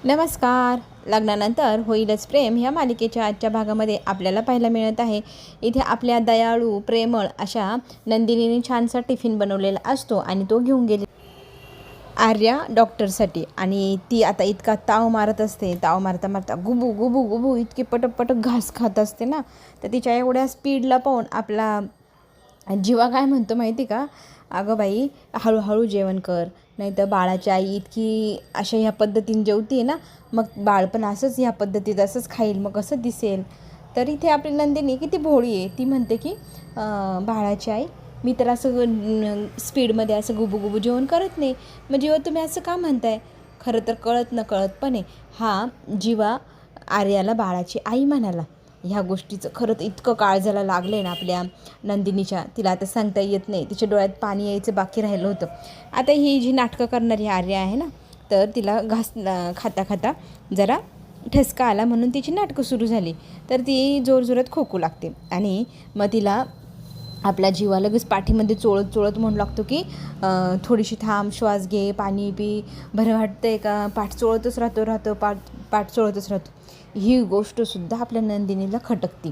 नमस्कार. लग्नानंतर होईलच प्रेम ह्या मालिकेच्या आजच्या भागामध्ये आपल्याला पाहायला मिळत आहे. इथे आपल्या दयाळू प्रेमळ अशा नंदिनीने छानसा टिफिन बनवलेला असतो आणि तो घेऊन गेले आर्या डॉक्टरसाठी. आणि ती आता इतका ताव मारत असते, ताव मारता मारता गुबू गुबू गुबू इतकी पटक पटक घास खात असते ना. तर तिच्या एवढ्या स्पीडला पाहून आपला जीवा काय म्हणतो माहिती का, अगं बाई हळूहळू जेवण कर, नाही तर बाळाची आई इतकी अशा ह्या पद्धतीने जेवते ना, मग बाळ पण असंच ह्या पद्धतीत असंच खाईल, मग कसं दिसेल. तर इथे आपली नंदिनी किती भोळी आहे, ती म्हणते की बाळाची आई मी तर असं स्पीडमध्ये असं गुबू गुबू जेवण करत नाही, मग जेव्हा तुम्ही असं का म्हणताय. खरं तर कळत न कळतपणे हा जीवा आर्याला बाळाची आई म्हणाला. ह्या गोष्टीचं खरंच इतकं काळजाला लागलं आहे ना आपल्या नंदिनीच्या, तिला आता सांगता येत नाही. तिच्या डोळ्यात पाणी यायचं बाकी राहिलं होतं. आता ही जी नाटकं करणारी आर्या आहे ना, तर तिला घास खाता खाता जरा ठसका आला म्हणून तिची नाटकं सुरू झाली. तर ती जोरजोरात खोकू लागते आणि मग तिला आपला जीवा लगेच पाठीमध्ये चोळत चोळत म्हणू लागतो की थोडीशी थांब, श्वास घे, पाणी पी, बरं वाटतंय का, पाठ चोळतच राहतो पाठ चोळतच राहतो. ही गोष्टसुद्धा आपल्या नंदिनीला खटकते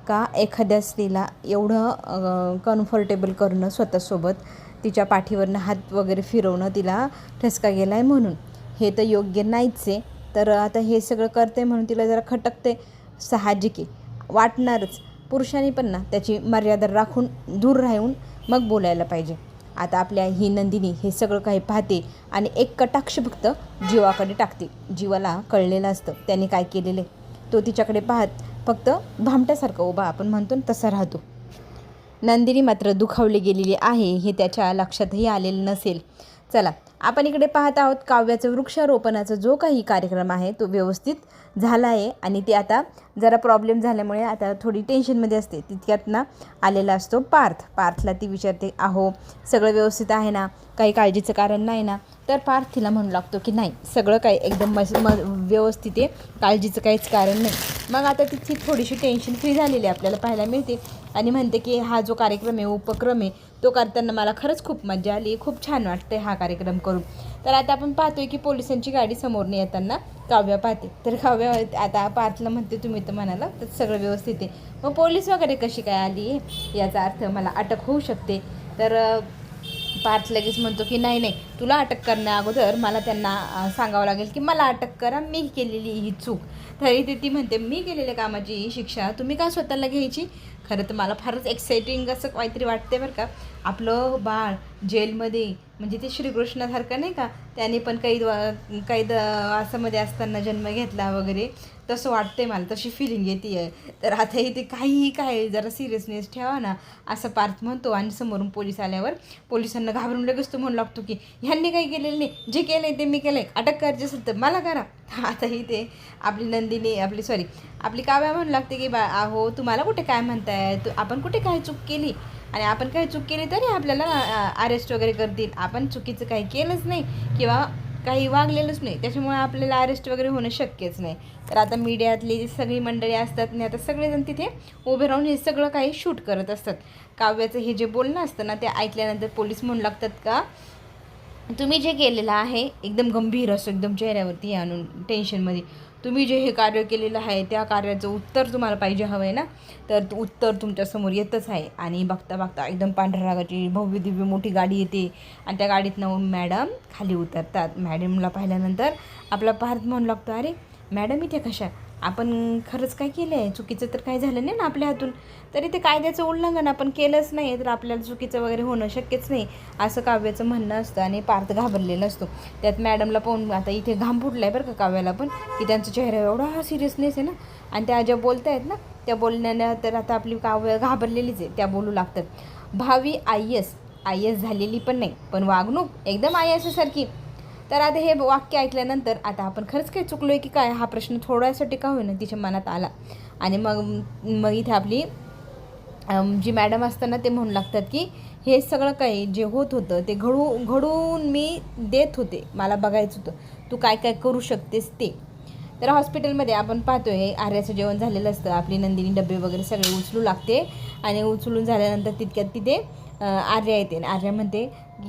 का एखाद्या स्त्रीला एवढं कम्फर्टेबल करणं स्वतःसोबत, तिच्या पाठीवरनं हात वगैरे फिरवणं, तिला ठसका गेला आहे म्हणून हे तर योग्य नाहीच आहे. तर आता हे सगळं करते म्हणून तिला जरा खटकते, साहजिक आहे, वाटणारच. पुरुषांनी पण ना त्याची मर्यादा राखून दूर राहून मग बोलायला पाहिजे. आता आपल्या ही नंदिनी हे सगळं काही पाहते आणि एक कटाक्ष फक्त जीवाकडे टाकते. जीवाला कळलेलं असतं त्याने काय केलेलं आहे. तो तिच्याकडे पाहत फक्त भामट्यासारखं उभा आपण म्हणतो तसा राहतो. नंदिनी मात्र दुखावली गेलेली आहे हे त्याच्या लक्षातही आलेलं नसेल. चला, आपण इकडे पाहत आहोत काव्याचं वृक्षारोपणाचा जो काही कार्यक्रम आहे तो व्यवस्थित झाला आहे आणि ते आता जरा प्रॉब्लेम झाल्यामुळे आता थोडी टेन्शनमध्ये असते. तितक्यात ना आलेला असतो पार्थला ती विचारते, अहो सगळं व्यवस्थित आहे ना, काही काळजीचं कारण नाही ना. तर पार्थ तिला म्हणू लागतो की नाही, सगळं काही एकदम व्यवस्थित आहे, काळजीचं काहीच कारण नाही. मग आता तिची थोडीशी टेन्शन फ्री झालेली आपल्याला पाहायला मिळते आणि म्हणते की हा जो कार्यक्रम आहे, उपक्रम आहे, तो करताना मला खरंच खूप मजा आली, खूप छान वाटते हा कार्यक्रम करून. तर आता आपण पाहतोय की पोलिसांची गाडी समोरने येताना काव्या पाहते. तर काव्या आता पार्थला म्हणते तुम्ही तर म्हणाला तर सगळं व्यवस्थित आहे, मग पोलीस वगैरे कशी काय आली, याचा अर्थ मला अटक होऊ शकते. तर पार्थ लगेच म्हणतो की नाही, तुला अटक करण्या अगोदर मला त्यांना सांगावं लागेल की मला अटक करा, मी केलेली ही चूक. तरी ती म्हणते मी केलेल्या कामाची शिक्षा तुम्ही का स्वतःला घ्यायची. खरं तर मला फारच एक्साइटिंग असं काहीतरी वाटते बरं का. आपलं बाळ जेलमध्ये, म्हणजे ते श्रीकृष्णासारखं नाही का, त्याने पण कैद आसामध्ये असताना जन्म घेतला वगैरे, तसं वाटतंय मला, तशी फिलिंग येते आहे. तर आता इथे काहीही काय जरा सिरियसनेस ठेवा ना, असं पार्थ म्हणतो. आणि समोरून पोलीस आल्यावर पोलिसांना घाबरून लगेच तो म्हणू लागतो की ह्यांनी काही केलेलं नाही, जे केलं आहे ते मी केलं आहे, अटक करायची असेल तर मला करा. आता इथे आपली नंदिनी आपली काव्या म्हणू लागते की अहो तुम्हाला कुठे काय म्हणताय, आपण कुठे काय चूक केली, आणि आपण काही चूक केली तरी आपल्याला अरेस्ट वगैरे करतील. आपण चुकीचं काही केलंच नाही किंवा काही वागलेलंच नाही, त्याच्यामुळे आपल्याला अरेस्ट वगैरे होणं शक्यच नाही. तर आता मीडियातली जी सगळी मंडळी असतात आणि आता सगळेजण तिथे उभे राहून हे सगळं काही शूट करत असतात. काव्याचं हे जे बोलणं असतं ना, ते ऐकल्यानंतर पोलीस म्हणू लागतात का तुम्ही जे केलेलं आहे एकदम गंभीर असं, एकदम चेहऱ्यावरती हे आणून टेन्शनमध्ये, तुम्ही जे हे कार्य केलेलं आहे त्या कार्याचं उत्तर तुम्हाला पाहिजे हवं आहे ना, तर उत्तर तुमच्यासमोर येतच आहे. आणि बघता बघता एकदम पांढऱ्या रंगाची भव्य दिव्य मोठी गाडी येते आणि त्या गाडीतनं मॅडम खाली उतरतात. मॅडमला पाहिल्यानंतर आपला पार्थ म्हणू लागतो, अरे मॅडम इथे कशा, आपण खरंच काय केलं आहे, चुकीचं तर काही झालं नाही ना आपल्या हातून, तरी ते कायद्याचं उल्लंघन आपण केलंच नाही, तर आपल्याला चुकीचं वगैरे होणं शक्यच नाही, असं काव्याचं म्हणणं असतं. आणि पार्थ घाबरलेला असतो. त्यात मॅडमला पाहून आता इथे घाम फुटला आहे बरं का काव्याला पण, की त्यांचा चेहरा एवढा सिरियसनेस आहे ना, आणि त्या ज्या बोलत आहेत ना त्या बोलण्यानं तर आता आपली काव्य घाबरलेलीच आहे. त्या बोलू लागतात, भावी आय एस झालेली पण नाही, पण वागणूक एकदम आय एस सारखी. तर आता हे वाक्य ऐकल्यानंतर आता आपण खरंच काही चुकलो आहे की काय, हा प्रश्न थोड्यासाठी का होईना तिच्या मनात आला. आणि मग इथे आपली जी मॅडम असताना ते म्हणू लागतात की हे सगळं काही जे होत होतं ते घडून मी देत होते, मला बघायचं होतं तू काय काय करू शकतेस ते. तर हॉस्पिटलमध्ये आपण पाहतोय आर्याचं जेवण झालेलं असतं. आपली नंदिनी डबे वगैरे सगळे उचलू लागते आणि उचलून झाल्यानंतर तितक्यात तिथे आर्या येते आणि आर्या म्हणते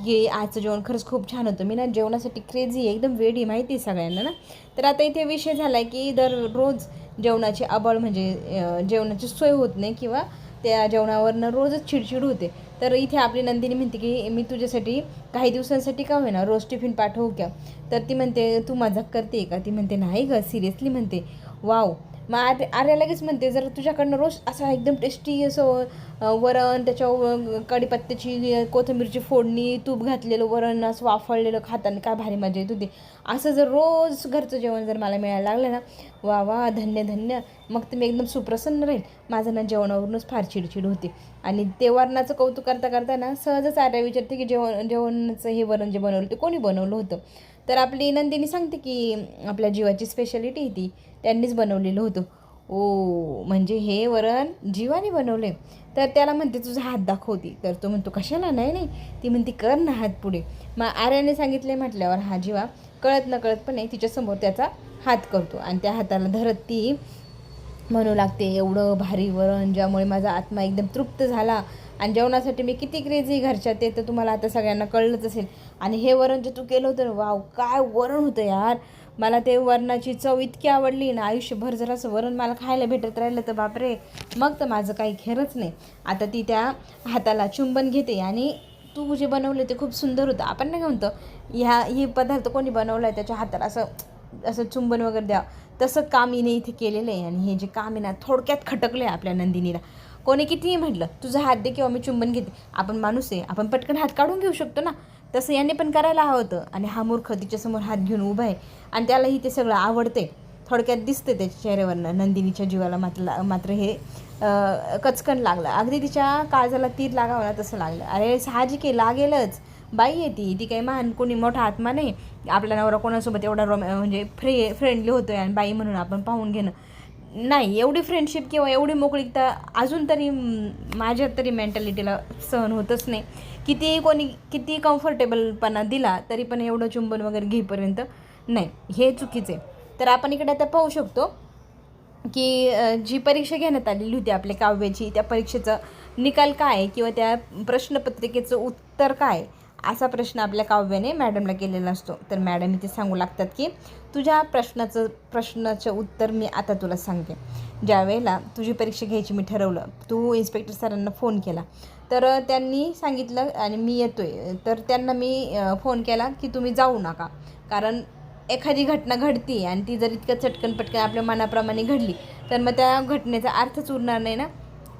की आजचं जेवण खरंच खूप छान होतं, मी ना जेवणासाठी क्रेझी आहे, एकदम वेडी माहिती आहे सगळ्यांना ना. तर आता इथे विषय झाला आहे की दररोज जेवणाची आबळ म्हणजे जेवणाची सोय होत नाही किंवा त्या जेवणावरनं रोजच चिडचिड होते. तर इथे आपली नंदिनी म्हणते की मी तुझ्यासाठी काही दिवसांसाठी का होईना रोज टिफिन पाठवू का. तर ती म्हणते तू मजाक करते का. ती म्हणते नाही ग सिरियसली म्हणते. वाव. मग आर्या लगेच म्हणते जर तुझ्याकडनं रोज असा एकदम टेस्टी असं वरण त्याच्यावर कढीपत्त्याची कोथिंबीरची फोडणी तूप घातलेलं वरण असं वाफळलेलं खाताना काय भारी मजा येत होती. असं जर रोज घरचं जेवण जर मला मिळायला लागलं ना, वा वा धन्य धन्य, मग तर मी एकदम सुप्रसन्न राहील. माझं ना जेवणावरूनच फार चिडचिड होते. आणि ते वरणाचं कौतुक करता करता ना सहजच आर्या विचारते की जेवणाचं हे वरण जे बनवलं ते कोणी बनवलं होतं. तर आपली नंदिनी सांगते की आपल्या जीवाची स्पेशालिटी ती त्यांनीच बनवलेलं होतं. ओ म्हणजे हे वरण जीवाने बनवले. तर त्याला म्हणते तुझा हात दाखवती. तर तो म्हणतो कशाला. नाही नाही. ती म्हणते कर ना हात पुढे. मग आर्याने सांगितले म्हटल्यावर हा जीवा कळत न कळतपणे तिच्यासमोर त्याचा हात करतो आणि त्या हाताला धरत ती म्हणू लागते एवढं भारी वरण ज्यामुळे माझा आत्मा एकदम तृप्त झाला आणि जेवणासाठी मी किती क्रेझी घरच्या ते तर तुम्हाला आता सगळ्यांना कळलंच असेल. आणि हे वरण जे तू केलं होतं वाव काय वरण होतं यार. मला ते वरणाची चव इतकी आवडली ना, आयुष्यभर जर असं वरण मला खायला भेटत राहिलं तर बापरे मग तर माझं काही खेरच नाही. आता ती त्या हाताला चुंबन घेते आणि तू जे बनवलं ते खूप सुंदर होतं. आपण नाही म्हणतो ही पदार्थ कोणी बनवला आहे त्याच्या हाताला असं असं चुंबन वगैरे द्या, तसं काम हिने इथे केलेलं आहे. आणि हे जे काम आहे ना थोडक्यात खटकलं आहे आपल्या नंदिनीला. कोणी कितीही म्हटलं तुझा हात दे किंवा मी चुंबन घेते, आपण माणूस आहे, आपण पटकन हात काढून घेऊ शकतो ना. तसं याने पण करायला हवं होतं. आणि हा मूर्ख तिच्यासमोर हात घेऊन उभा आहे आणि त्यालाही ते सगळं आवडते. थोडक्यात दिसते त्याच्या चेहऱ्यावरनं. नंदिनीच्या जीवाला मात्र हे कचकन लागलं. अगदी तिच्या काळजाला तीर लागावं ना तसं लागलं. अरे साहजिक आहे लागेलच. बाई आहे ती काही महान कोणी मोठा आत्मा नाही. आपला नवरा कोणासोबत एवढा म्हणजे फ्रेंडली होतो आहे आणि बाई म्हणून आपण पाहून घेणं नाही. एवढी फ्रेंडशिप किंवा एवढी मोकळीकता अजून तरी माझ्या तरी मेंटॅलिटीला सहन होतच नाही. किती कम्फर्टेबलपणा दिला तरी पण एवढं चुंबन वगैरे घेईपर्यंत नाही, हे चुकीचं आहे. तर आपण इकडे आता पाहू शकतो की जी परीक्षा घेण्यात आलेली होती आपल्या काव्याची त्या परीक्षेचं निकाल काय किंवा त्या प्रश्नपत्रिकेचं उत्तर काय असा प्रश्न आपल्या काव्याने मॅडमला केलेला असतो. तर मॅडम इथे सांगू लागतात की तुझ्या प्रश्नाचं उत्तर मी आता तुला सांगते. ज्या वेळेला तुझी परीक्षा घ्यायची मी ठरवलं, तू इन्स्पेक्टर सरांना फोन केला तर त्यांनी सांगितलं आणि मी येतो आहे. तर त्यांना मी फोन केला की तुम्ही जाऊ नका, कारण एखादी घटना घडती आणि ती जर इतकं चटकन पटकन आपल्या मनाप्रमाणे घडली तर मग त्या घटनेचा अर्थच उरणार नाही ना.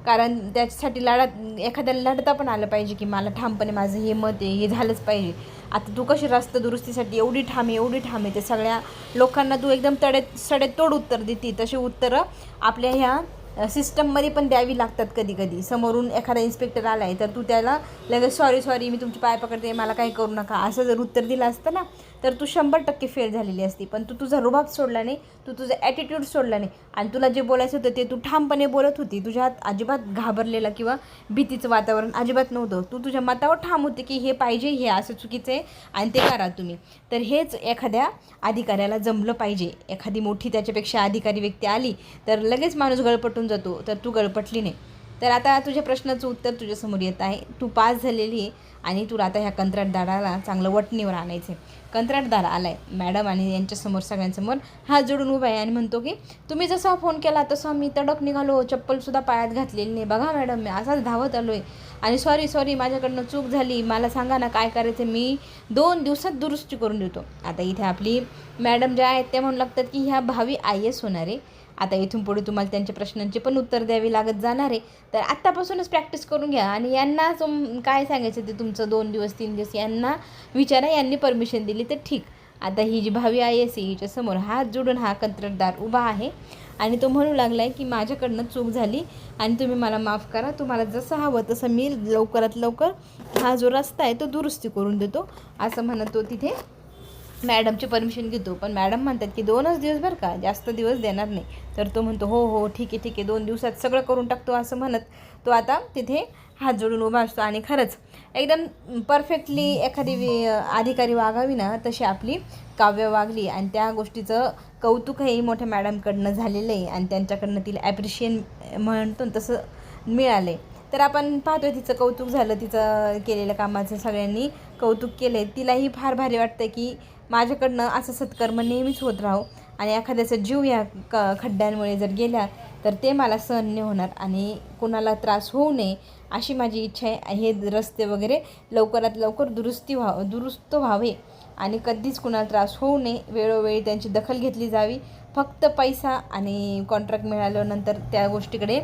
कारण त्याच्यासाठी एखाद्याला लढता पण आलं पाहिजे की मला ठामपणे माझं हे मत आहे, हे झालंच पाहिजे. आता तू कशी रस्ता दुरुस्तीसाठी एवढी ठाम आहे ते सगळ्या लोकांना तू एकदम सडेतोड उत्तर देते. तशी उत्तरं आपल्या ह्या सिस्टममध्ये पण द्यावी लागतात कधी कधी. समोरून एखादा इन्स्पेक्टर आला आहे तर तू त्याला लगेच सॉरी मी तुमची पाय पकडते मला काही करू नका असं जर उत्तर दिलं असतं ना तर तू 100% फेल झालेली असती. पण तू तुझा रुबाब सोडला नाही, तू तुझा ॲटिट्यूड सोडला नाही आणि तुला जे बोलायचं होतं ते तू ठामपणे बोलत होती. तुझ्यात अजिबात घाबरलेला किंवा भीतीचं वातावरण अजिबात नव्हतं. तू तुझ्या मतावर ठाम होते की हे पाहिजे, हे असं चुकीचं आहे आणि ते करा तुम्ही. तर हेच एखाद्या अधिकाऱ्याला जमलं पाहिजे. एखादी मोठी त्याच्यापेक्षा अधिकारी व्यक्ती आली तर लगेच माणूस गळपटून जातो, तर तू गळपटली नाही. तर आता तुझ्या प्रश्नाचं उत्तर तुझ्यासमोर येत आहे. तू पास झालेली आहे आणि तुला आता ह्या कंत्राटदाराला चांगलं वटणीवर आणायचं आहे. कंत्राटदार आला आहे मॅडम आणि यांच्यासमोर सगळ्यांसमोर हात जोडून उभा आहे आणि म्हणतो की तुम्ही जसा फोन केला तसा मी तडक निघालो, चप्पलसुद्धा पायात घातलेली नाही. बघा मॅडम मी असाच धावत आलो आहे आणि सॉरी माझ्याकडनं चूक झाली, मला सांगा ना काय करायचं, मी 2 दिवसात दुरुस्ती करून देतो. आता इथे आपली मॅडम ज्या आहेत त्या म्हणू लागतात की ह्या भावी IAS होणार आहे. आता इथून पुढे तुम्हाला त्यांच्या प्रश्नांची पण उत्तर द्यावी लागत जाणार आहे. तर आत्तापासूनच प्रॅक्टिस करून घ्या आणि यांना काय सांगायचं ते तुमचं 2 दिवस 3 दिवस यांना विचारा. यांनी परमिशन दिली तर ठीक. आता ही जी भावी IAS आहे हिच्यासमोर हात जोडून हा कंत्राटदार उभा आहे आणि तो म्हणू लागला आहे की माझ्याकडनं चूक झाली आणि तुम्ही मला माफ करा. तुम्हाला जसं हवं तसं मी लवकरात लवकर हा जो रस्ता आहे तो दुरुस्ती करून देतो असं म्हणत तो तिथे मॅडमची परमिशन घेतो. पण मॅडम म्हणतात की 2च दिवस बरं का, जास्त दिवस देणार नाही. तर तो म्हणतो हो ठीक आहे 2 दिवसात सगळं करून टाकतो असं म्हणत तो आता तिथे हात जोडून उभा असतो. आणि खरंच एकदम परफेक्टली एखादी अधिकारी वागावी ना तशी आपली काव्य वागली आणि त्या गोष्टीचं कौतुकही मोठ्या मॅडमकडनं झालेलं आहे आणि त्यांच्याकडनं तिला ॲप्रिशिएट म्हणतो तसं मिळालं आहे. तर आपण पाहतोय तिचं कौतुक झालं, तिचं केलेल्या कामाचं सगळ्यांनी कौतुक केलं आहे. तिलाही फार भारी वाटतं की माझ्याकडनं असं सत्कर्म नेहमीच होत राहो आणि एखाद्याचा जीव या खड्ड्यांमुळे जर गेला तर ते मला सहन नाही होणार आणि कोणाला त्रास होऊ नये अशी माझी इच्छा आहे. हे रस्ते वगैरे लवकरात लवकर दुरुस्त व्हावे आणि कधीच कुणाला त्रास होऊ नये. वेळोवेळी त्यांची दखल घेतली जावी. फक्त पैसा आणि कॉन्ट्रॅक्ट मिळाल्यानंतर त्या गोष्टीकडे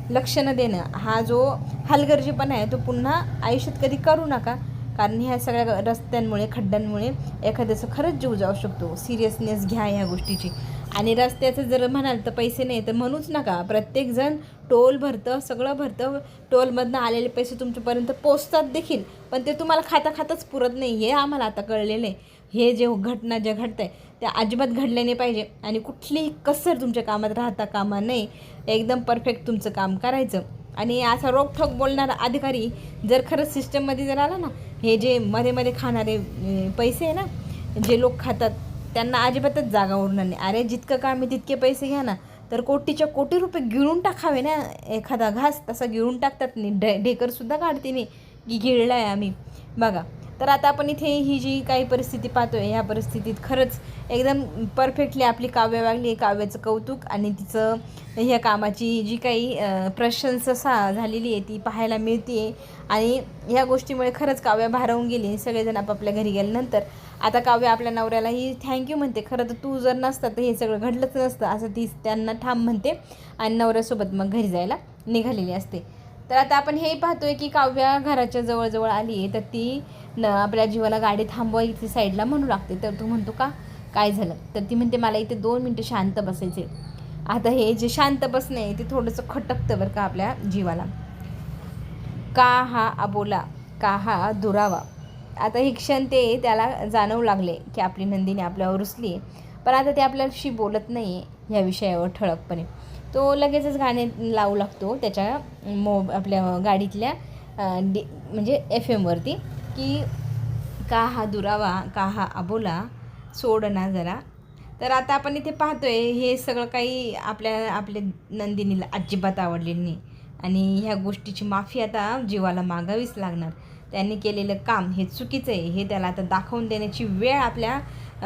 लक्ष न देणं, हा जो हलगर्जीपणा आहे तो पुन्हा आयुष्यात कधी करू नका. कारण ह्या सगळ्या रस्त्यांमुळे खड्ड्यांमुळे एखाद्याचं खरंच जीव जाऊ शकतो. सिरियसनेस घ्या ह्या गोष्टीची. आणि रस्त्याचं जर म्हणाल तर पैसे नाही तर म्हणूच नका. प्रत्येकजण टोल भरतं, सगळं भरतं, टोलमधनं आलेले पैसे तुमच्यापर्यंत पोचतात देखील, पण ते तुम्हाला खाताच पुरत नाही. हे आम्हाला आता कळलेलं आहे. हे जे घटना ज्या घडत आहे त्या अजिबात घडल्या नाही पाहिजे आणि कुठलीही कसर तुमच्या कामात राहता कामा नाही. एकदम परफेक्ट तुमचं काम करायचं. आणि असा रोखठोक बोलणारा अधिकारी जर खरंच सिस्टममध्ये जर आला ना, हे जे मध्ये मध्ये खाणारे पैसे आहे ना, जे लोक खातात त्यांना अजिबातच जागा उरणार नाही. अरे जितकं काम आहे तितके पैसे घ्या ना, तर कोटीच्या कोटी रुपये गिळून टाकावे ना. एखादा घास तसा गिळून टाकतात नाही, ढेकरसुद्धा काढते नाही की गिळला आहे आम्ही. बघा, तर आता आपण इथे ही जी काही परिस्थिती पाहतो आहे, ह्या परिस्थितीत खरंच एकदम परफेक्टली आपली काव्य वागली आहे. काव्याचं कौतुक आणि तिचं ह्या कामाची जी काही प्रशंसा झालेली आहे ती पाहायला मिळते आहे. आणि ह्या गोष्टीमुळे खरंच काव्य भारावून गेली. सगळेजण आपापल्या घरी गेल्यानंतर आता काव्य आपल्या नवऱ्यालाही थँक्यू म्हणते. खरं तर तू जर नसता तर हे सगळं घडलंच नसतं असं ती त्यांना ठाम म्हणते आणि नवऱ्यासोबत मग घरी जायला निघालेली असते. तर आता आपण हे पाहतोय की काव्या घराच्या जवळजवळ आली आहे तर ती आपल्या जीवाला गाडी थांबवा इथे साईडला म्हणू लागते. तर तो म्हणतो का काय झालं, तर ती म्हणते मला इथे 2 मिनटं शांत बसायचे. आता हे जे शांत बसणे आहे ते थोडंसं खटकतं बरं का आपल्या जीवाला. का हा अबोला, का हा दुरावा. आता हे क्षण ते त्याला जाणवू लागले की आपली नंदिनी आपल्यावर रुसली आहे, पण आता ते आपल्याशी बोलत नाही आहे ह्या विषयावर ठळकपणे. तो लगेचच गाणे लावू लागतो त्याच्या आपल्या गाडीतल्या म्हणजे FM वरती की का हा दुरावा, का हा अबोला, सोड ना जरा. तर आता आपण इथे पाहतोय हे सगळं काही आपल्या नंदिनीला अजिबात आवडलेलं नाही आणि ह्या गोष्टीची माफी आता जीवाला मागावीच लागणार. त्यांनी केलेलं काम हे चुकीचं आहे हे त्याला आता दाखवून देण्याची वेळ आपल्या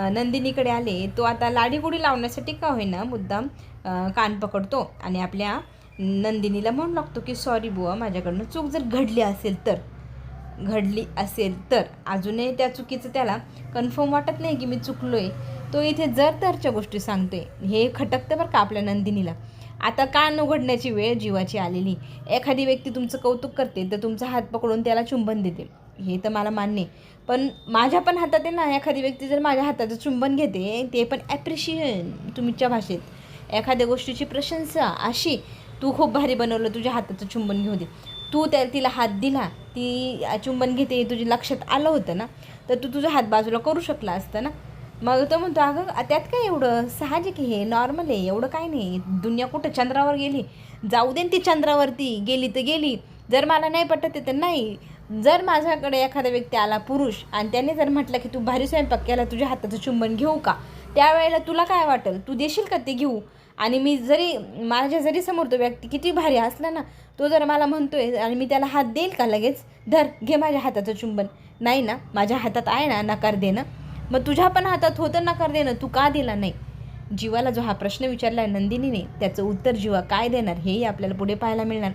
नंदिनीकडे आले. तो आता लाडीगुडी लावण्यासाठी का होईना मुद्दाम कान पकडतो आणि आपल्या नंदिनीला म्हणू लागतो की सॉरी बुवा, माझ्याकडनं चूक जर घडली असेल तर अजूनही त्या चुकीचं त्याला कन्फर्म वाटत नाही की मी चुकलो आहे. तो इथे जर तरच्या गोष्टी सांगतोय. हे खटकतं बरं का आपल्या नंदिनीला. आता कान उघडण्याची वेळ जीवाची आलेली. एखादी व्यक्ती तुमचं कौतुक करते तर तुमचा हात पकडून त्याला चुंबन देते, हे तर मला मान्य आहे. पण माझ्या पण हातात आहे ना, एखादी व्यक्ती जर माझ्या हाताचं चुंबन घेते ते पण ॲप्रिशिएशन तुमच्या भाषेत, एखाद्या गोष्टीची प्रशंसा अशी, तू खूप भारी बनवलं, तुझ्या हाताचं चुंबन घेऊ दे. तू तिला हात दिला, ती चुंबन घेते, तुझ्या लक्षात आलं होतं ना, तर तू तुझा हात बाजूला करू शकला असतं ना. मग तो म्हणतो अगं त्यात काय एवढं, साहजिक हे नॉर्मल आहे, एवढं काय नाही. दुनिया कुठं चंद्रावर गेली, जाऊ दे ती चंद्रावरती गेली तर गेली. जर मला नाही पटत तर नाही. जर माझ्याकडे एखादा व्यक्ती आला पुरुष आणि त्याने जर म्हटलं की तू भारी स्वयंपाक केला, तुझ्या हाताचं चुंबन घेऊ का, त्यावेळेला तुला काय वाटेल, तू देशील का ते घेऊ? आणि मी जरी समोर तो व्यक्ती किती भारी असला ना, तो जर मला म्हणतोय आणि मी त्याला हात देईल का लगेच, धर घे माझ्या हाताचं चुंबन? नाही ना, माझ्या हातात आहे ना नकार देणं. मग तुझ्या पण हातात होतं नकार देणं, तू का दिला नाही? जीवाला जो हा प्रश्न विचारला आहे नंदिनीने, त्याचं उत्तर जीवा काय देणार हेही आपल्याला पुढे पाहायला मिळणार.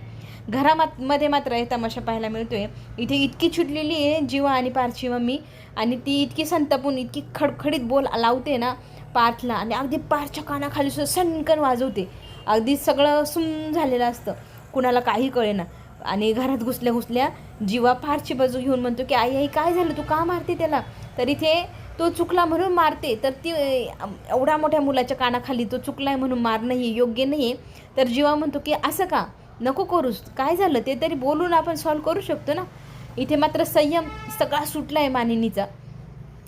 घरामध्ये मात्र हे तमाशा पाहायला मिळतोय. इथे इतकी छुटलेली आहे जीवा आणि पार्थची मम्मी, आणि ती इतकी संतापून इतकी खडखडीत बोल लावते ना पार्थला, आणि अगदी पार्थच्या कानाखाली सुद्धा सनकन वाजवते. अगदी सगळं सुम झालेलं असतं, कुणाला काही कळेना. आणि घरात घुसल्या जीवा पार्थची बाजू घेऊन म्हणतो की आई काय झालं, तू का मारते त्याला? तर इथे तो चुकला म्हणून मारते, तर ती एवढ्या मोठ्या मुलाच्या कानाखाली तो चुकलाय म्हणून मारणं हे योग्य नाही आहे. तर जीवा म्हणतो की असं का, नको करूस, काय झालं ते तरी बोलून आपण सॉल्व करू शकतो ना. इथे मात्र संयम सगळा सुटला आहे मानिनीचा,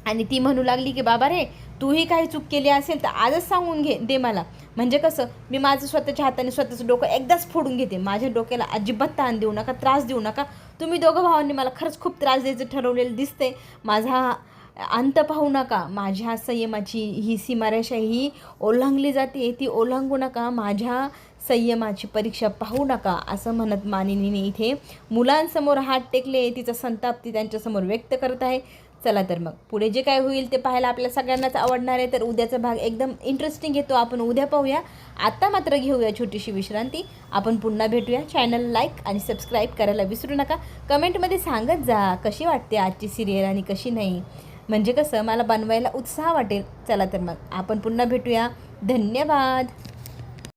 आणि ती म्हणू लागली की बाबा रे, तूही काही चूक केली असेल तर आजच सांगून दे मला. म्हणजे कसं, मी माझं स्वतःच्या हाताने स्वतःचं डोकं एकदाच फोडून घेते. माझ्या डोक्याला अजिबात ताण देऊ नका, त्रास देऊ नका. तुम्ही दोघं भावांनी मला खरंच खूप त्रास द्यायचं ठरवलेलं दिसतंय. माझा अंत पाहू नका, माझ्या संयमाची ही सीमारेषा ही ओलांघली जाते, ती ओलांघू नका, माझ्या संयमाची परीक्षा पाहू नका, असं म्हणत मानिनीने इथे मुलांसमोर हात टेकले. तिचा संताप ती त्यांच्यासमोर व्यक्त करत आहे. चला तर मग पुढे जे काय होईल ते पाहायला आपल्या सगळ्यांनाच आवडणार आहे. तर उद्याचा भाग एकदम इंटरेस्टिंग येतो, आपण उद्या पाहूया. आता मात्र घेऊया छोटीशी विश्रांती. आपण पुन्हा भेटूया. चॅनल लाईक आणि सबस्क्राईब करायला विसरू नका. कमेंटमध्ये सांगत जा कशी वाटते आजची सिरियल आणि कशी नाही, म्हणजे कसं मला बनवायला उत्साह वाटेल. चला तर मग आपण पुन्हा भेटूया. धन्यवाद.